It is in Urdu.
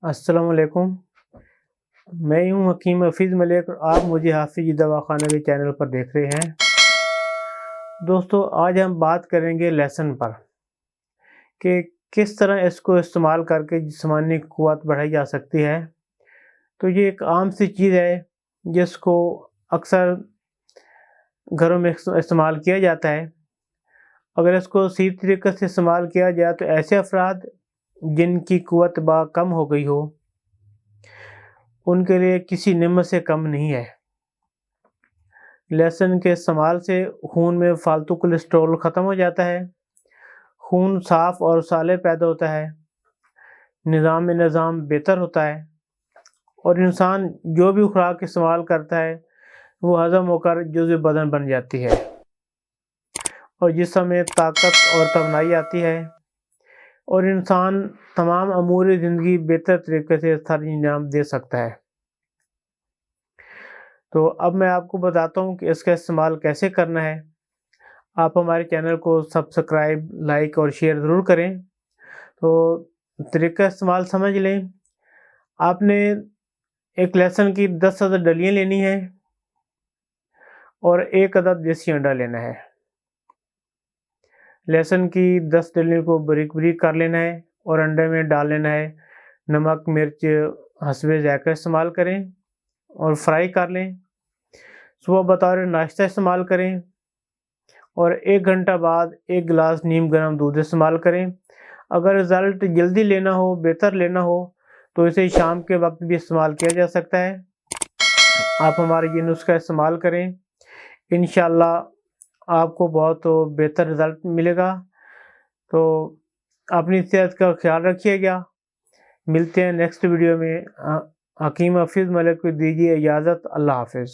السلام علیکم، میں ہوں حکیم حفیظ ملک اور آپ مجھے حافظ دوا خانہ کے چینل پر دیکھ رہے ہیں۔ دوستو، آج ہم بات کریں گے لیسن پر کہ کس طرح اس کو استعمال کر کے جسمانی قوت بڑھائی جا سکتی ہے۔ تو یہ ایک عام سی چیز ہے جس کو اکثر گھروں میں استعمال کیا جاتا ہے۔ اگر اس کو صحیح طریقے سے استعمال کیا جائے تو ایسے افراد جن کی قوت کم ہو گئی ہو ان کے لیے کسی نعمت سے کم نہیں ہے۔ لہسن کے استعمال سے خون میں فالتو کولیسٹرول ختم ہو جاتا ہے، خون صاف اور صالح پیدا ہوتا ہے، نظام بہتر ہوتا ہے اور انسان جو بھی خوراک استعمال کرتا ہے وہ ہضم ہو کر جزو بدن بن جاتی ہے اور جسم میں طاقت اور توانائی آتی ہے اور انسان تمام امور زندگی بہتر طریقے سے سر انجام دے سکتا ہے۔ تو اب میں آپ کو بتاتا ہوں کہ اس کا استعمال کیسے کرنا ہے۔ آپ ہمارے چینل کو سبسکرائب، لائک اور شیئر ضرور کریں۔ تو طریقہ استعمال سمجھ لیں۔ آپ نے ایک لہسن کی 10 عدد ڈلیاں لینی ہیں اور 1 عدد دیسی انڈا لینا ہے۔ لہسن کی 10 ڈلیوں کو بریک کر لینا ہے اور انڈے میں ڈال لینا ہے۔ نمک مرچ حسب ذائقہ استعمال کریں اور فرائی کر لیں۔ صبح بطور ناشتہ استعمال کریں اور 1 گھنٹہ بعد 1 گلاس نیم گرم دودھ استعمال کریں۔ اگر رزلٹ جلدی لینا ہو، بہتر لینا ہو تو اسے شام کے وقت بھی استعمال کیا جا سکتا ہے۔ آپ ہمارے یہ نسخہ استعمال کریں، انشاءاللہ آپ کو بہت بہتر رزلٹ ملے گا۔ تو اپنی صحت کا خیال رکھیے گا۔ ملتے ہیں نیکسٹ ویڈیو میں۔ حکیم حفیظ ملک کو دیجیے اجازت۔ اللہ حافظ۔